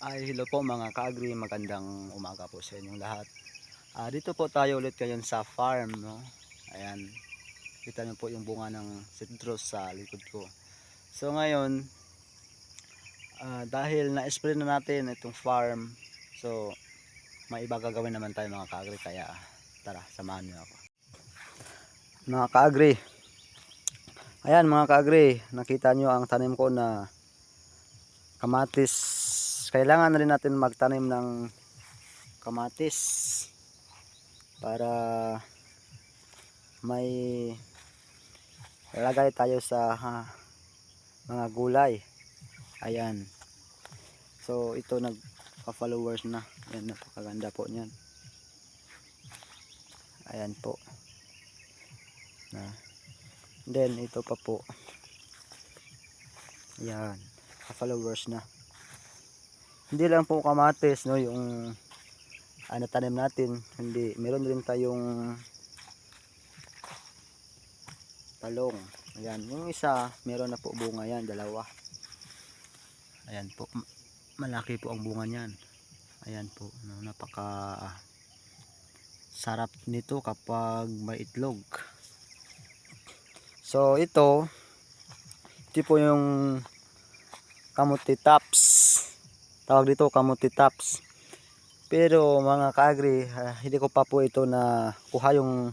Ay, hello po mga ka-agri, magandang umaga po sa inyong lahat. Dito po tayo ulit ngayon sa farm, no? Ayan, kita niyo po yung bunga ng citrus sa likod ko. So ngayon, dahil na-spray na natin itong farm, so may iba gagawin naman tayo mga ka-agri, kaya tara, samahan niyo ako. Mga ka-agri, ayan mga ka-agri, nakita niyo ang tanim ko na kamatis. Kailangan na rin natin magtanim ng kamatis para may lagay tayo sa mga gulay. Ayan, so ito nagpa-followers na. Ayan, napakaganda po niyan. Ayan po na. Then ito pa po, ayan, pa-followers na. Hindi lang po kamatis, no, yung tanim natin, hindi, meron rin tayong talong. Ayan, yung isa meron na po bunga yan, dalawa. Ayan po, malaki po ang bunga niyan. Ayan po, no, napaka sarap nito kapag may itlog. So ito po yung kamuti tops, tawag dito kamuti tops. Pero mga ka-agri, hindi ko pa po ito na kuha yung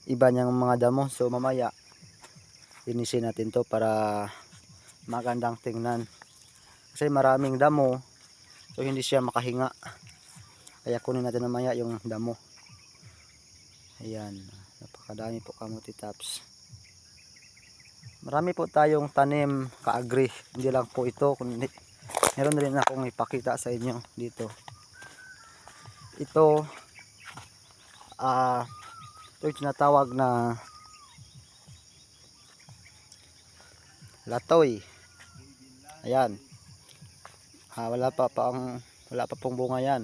iba niyang mga damo. So mamaya linisin natin to para magandang tingnan, kasi maraming damo, so hindi siya makahinga. Kaya kunin natin mamaya yung damo. Ayan, napakadami po kamuti tops. Marami po tayong tanim ka-agri, hindi lang po ito, kundi meron rin akong ipakita sa inyo dito. Ito ito yung tinatawag na latoy. Ayan, wala pa pong bunga yan.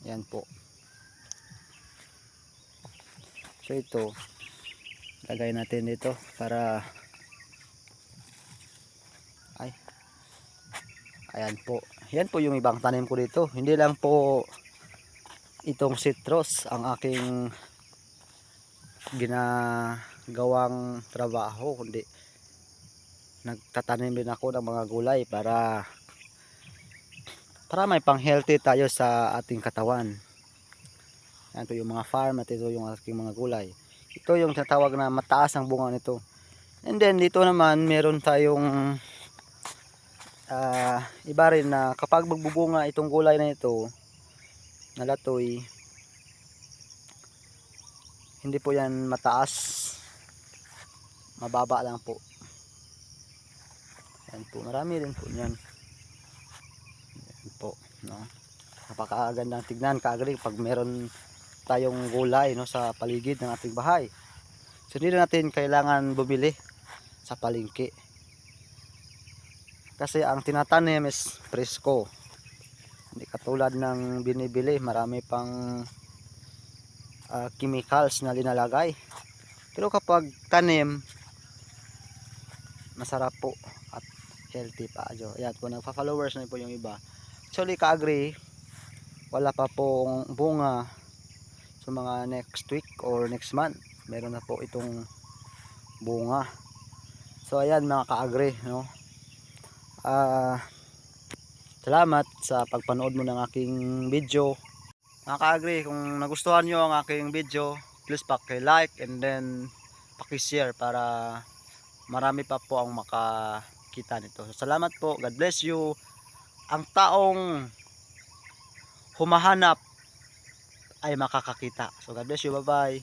Ayan po. So ito lagay natin dito para ayan po. Yan po yung ibang tanim ko dito. Hindi lang po itong citrus ang aking ginagawang trabaho, kundi nagtatanim din ako ng mga gulay para may pang healthy tayo sa ating katawan. Yan po yung mga farm at ito yung aking mga gulay. Ito yung tinatawag na mataas ang bunga nito. And then dito naman meron tayong iba rin na kapag magbubunga itong gulay na ito na latoy, hindi po yan mataas, mababa lang po. Yan po, marami rin po yan. Yan po, no? Napakagandang tignan ka-agri pag meron tayong gulay, no, sa paligid ng ating bahay. So hindi natin kailangan bumili sa palengke, kasi ang tinatanim is presko, hindi katulad ng binibili, marami pang chemicals na linalagay. Pero kapag tanim, masarap po at healthy pa. Ayan po, nagpa-followers na po yung iba. Actually ka-agri, wala pa pong bunga. So mga next week or next month, meron na po itong bunga. So ayan mga ka-agri, no? Salamat sa pagpanood mo ng aking video. Mga ka-agri, kung nagustuhan nyo ang aking video, please paki-like and then paki-share para marami pa po ang makakita nito. So, salamat po. God bless you. Ang taong humahanap ay makakakita. So God bless you. Bye bye.